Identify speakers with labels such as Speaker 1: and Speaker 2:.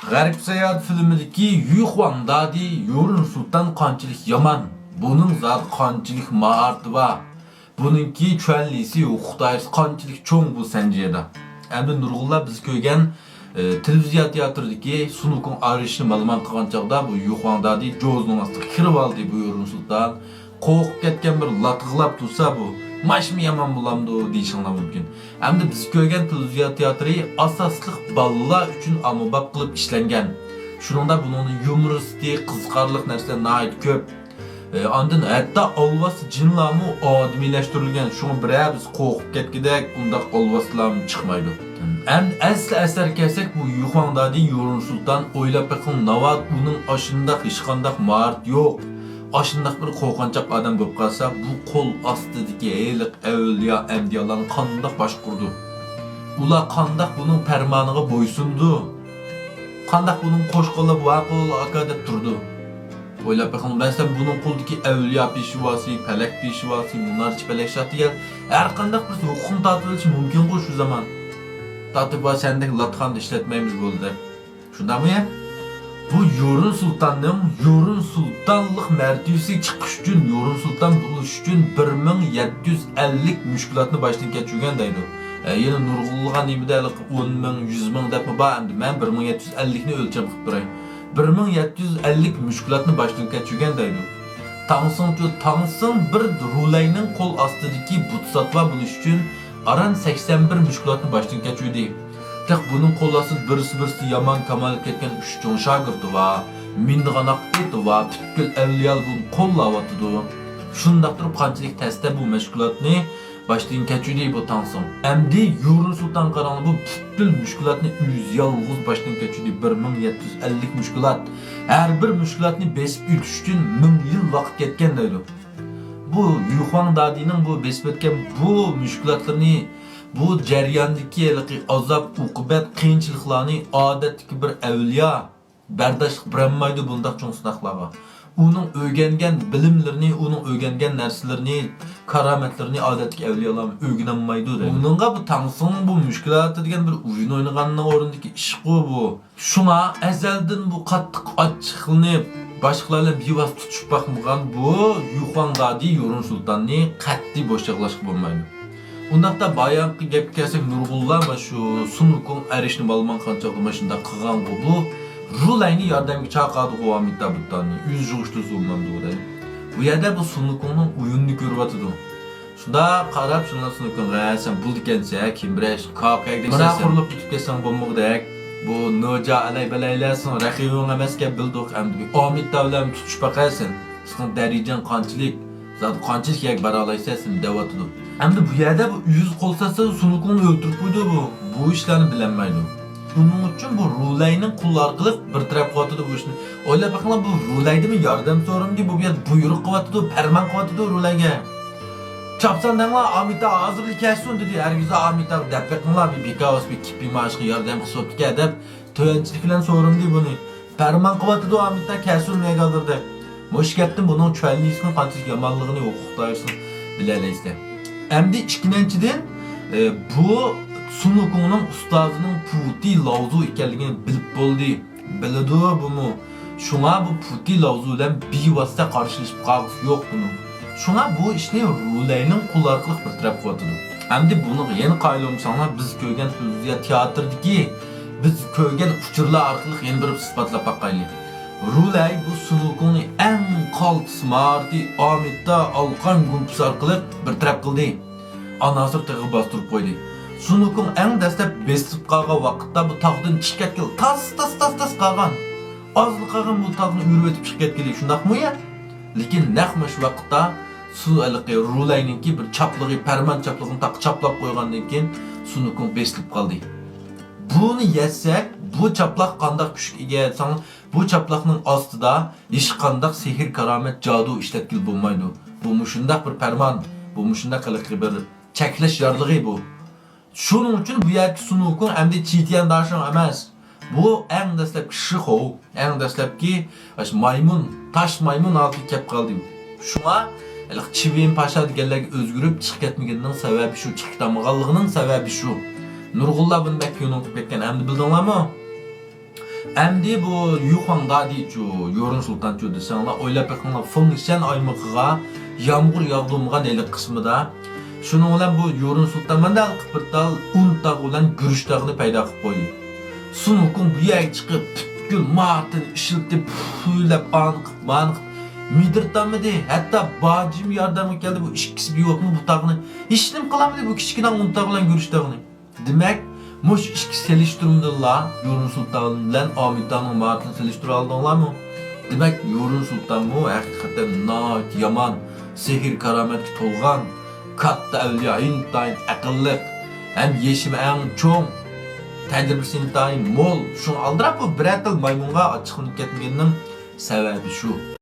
Speaker 1: G'arib Sayohat filmidagi Yuxuan Dadi Yorun Sultan qanchalik yomon, buning zot qanchalik martaba, buningki cho'llisi Xitoy qanchalik cho'ng bu sanjida. Endi nurg'unlar biz ko'rgan televiziya teatridagi Sunukun arishni ma'lumot qilgan chaqda bu Yuxuan Dadi Jozning ostiga kirib oldi bu Yorun Sultan. Qo'rqib ketgan bir latg'ilab tursa bu Maşmi yaman bulamdı deyişinler mümkün. Hem de biz ko'rgan televiziya teatri asosliq bolalar uchun ommabop qilib ishlangan. Shuningda buning yumoristi, qiziqarli narsalar nihoyat ko'p. Ondan hatto olvas jinlarmi odmiylashtirilgan. Shuni biror biz qo'rqib ketgidek undaq olvaslar chiqmaydi. Hem asli asar kelsak bu Yuxuan Dadi Yorun Sultan o'ylab bakın navat uning oshindaq hech qanday mard yo'q. Aşındaq bir qo'rqinchoq odam bo'lib qolsa, bu qo'l ostidagi eyliq avliyo amdiyalarni qandoq boshqurdi? Ular qandoq buning farmoniga bo'ysundi? Qandoq buning qo'shqo'llab vaqul aqadab turdi? O'ylab baxın, masalan buning qo'ldagi avliyo peshvosi, falak peshvosi, munarchi falakshatiga har qanday bir huquq tatilishi mumkin-ku shu zaman. Tatib va sendek latxonni ishlatmaymiz bo'ldi. Shundami? Bu Yorun Sultan'ın Yorun Sultanlık mertebesi çıkış için Yorun Sultan buluş için 1750 müşkülatını baştan geçirgen deydi. Yine nurgulluğa nimede 10.000, 100.000 dep mi bağımdı. Ben 1750'ni ölçem kıptırayım. 1750 müşkülatını baştan geçirgen deydi. Tansın bir rulayının kol astıdaki butsatva buluş için aran 81 müşkülatını baştan geçirdi. Tek bunun qo'llasi birisi yaman kamal ketgan 3 cho'ng shogirdi va mindiqanaq eti va butkul avliyal buni qo'llayotdi. Shundaq turib qanchalik tasta bu mashg'ulotni boshdan kechirdi bu Tansin. Endi Yorun Sultan qarangli bu butkul mashg'ulotni yolg'iz boshdan kechirdi 1750 mashg'ulot. Har bir mashg'ulotni besib o'tish uchun 1000 yil vaqt ketgan deydi. Bu Yuxuan Dadining bu besib o'tgan bu mashg'ulotlarni bu jarayondagi azob, uqubat, qiyinchiliklarni odatdagi bir avliyo bardoshlik berolmaydi bundaq cho'ng sinoqlarga. Uning o'rgangan bilimlarini, uning o'rgangan narsalarini, karomatlarini odatdagi avliyolar o'rganolmaydi. Uningga bu Tansin bu mushkulati degan bir o'yin o'ynaganning o'rnidagi ish bu. Shunga azaldan bu qattiq ochiqlanib, boshqalarga bevosita tutishib boqmagan bu Yuxuan Dadi Yorun Sultanni qat'iy bo'shliqlashga bo'lmaydi. Undaqda bayanqı gap kelsak nurg'unlar va shu Sunukun arishni ma'lumot qanchalik shunda qilgan bu rulayni yordamga chaqirdi u Amitabhni yuz yug'ishdi zulmandi. Bu yerda bu Sunukunning o'yinini ko'ryapti. Shunda qarab shundan Sunukun sen bul ekansa kim bilash qoqaq desa mana qurilib ketib kelsan bo'lmoqdak. Bu noja alay balaylasin raqibing emasga bildik endi Amitabhni tutish baqasin. Sizning darajan qanchalik zat qanchalik yak bara olaysan deyapti. Endi bu yerda bu yüz qo'lsasi Sunukunni o'ldirib qo'ydi bu. Bu ishlarni bilinmaydi. Buning uchun bu rulayning qul orqali bir taraf qo'ydi bu ishni. O'ylab baqinglar bu rulaydimi yordam so'ramdi bu yer buyruq qilyapti, farmon qilyapti rulayga. Chapsandanglar Amitabh hozirlik kelsin dedi. Hargiz Amitabh deb baqinglar bir bekavos bir kipi mashqi yordam qilibdi deb to'yanchilik bilan so'ramdi buni. Farmon qilyapti Amitabh kelsin nega hozirda. Mo'sh gapdan buning cho'llisini qanchalik yomonligini o'qitaysan bilalaysiz. Endi ikkinchidan bu Sunukunning ustozining Puti Lavzu ekanligini bilib bo'ldi. Biladi buni. Shunga bu Puti Lavzu bilan bevosita qarshilashib qolib yo'q buni. Shunga bu ishni rulayning qul orqali bir taraf qo'ydi. Endi buni yana qaylamsanlar biz ko'rgan televiziya teatridagi biz ko'rgan uchurlar orqali yana bir isbotlab baqaylik. Rulay bu Sunukunning eng qaltismardi Amitabh alqan gumpisi orqali bir taraf qildi. Anasir tig'i bostirib qo'ydi. Sunukun eng dastlab besib qolgan vaqtda bu tog'dan chiqib ketgan. Tas qolgan. Ozli qolgan bu tog'ni yurib o'tib chiqib ketgan. Shundaqmi ya? Lekin naqma shu vaqtda su'alqi rulayninki bir chapligi, farmon chapligini taq chaplab qo'ygandan keyin Sunukun besilib qoldi. Buni yesak, bu chaplaq qanday kuchga ega etsan, bu chaplaqning ostida hech qanday sehr karomat jadu ishlatgil bo'lmaydi. Bu mushundaq bir farmon, bu mushundaq qiliqli bir cheklash yorlig'i bu. Shuning uchun bu yerki Sunukun endi chitiyan dashin emas. Bu eng dastlabki shixov, eng dastlabki maymun, tash maymun olib kelib qoldi. Shunga Chivin Pasha deganlarga o'zgarib chiqib ketmaganining sababi shu, chiqib ketmaganligining sababi shu. Nurg'unlar buni bekyo'nib ketgan. Endi bildinglarmi? Endi bu Yuhuan Dadi chu, Yorun Sultan chu desanglar, oylap bakinglar Fengshan aymog'iga yağmur yağdırmagan elik kısmıda. Şunun bilan bu Yorun Sultan mandal qıpırtal un taq bilan Gürüş tağını payda qilib qo'ydi. Sun hukum bu yerga chiqib butkul martin ishiltib puylab banqib midirtamidi, hatta bacım yordamga keldi bu ikkisi bir yo'qmi bu tağını. Hech nim qilamidi bu kichkina un taq bilan Gürüş tağını. Demak, mush ikki selishtirumdilla Yorun Sultan bilan Amitanning martini selishtira oldinglarmi? Demak, Yorun Sultan bu haqiqatan yaman, sehr karomatga to'lgan katta avliyo, intayin aqlli, ham yeshimi eng cho'ng, tajribasi intayin mo'l. Shuni aldirab bu bir atal maymunga ochiqlanib ketmaganining sababi shu.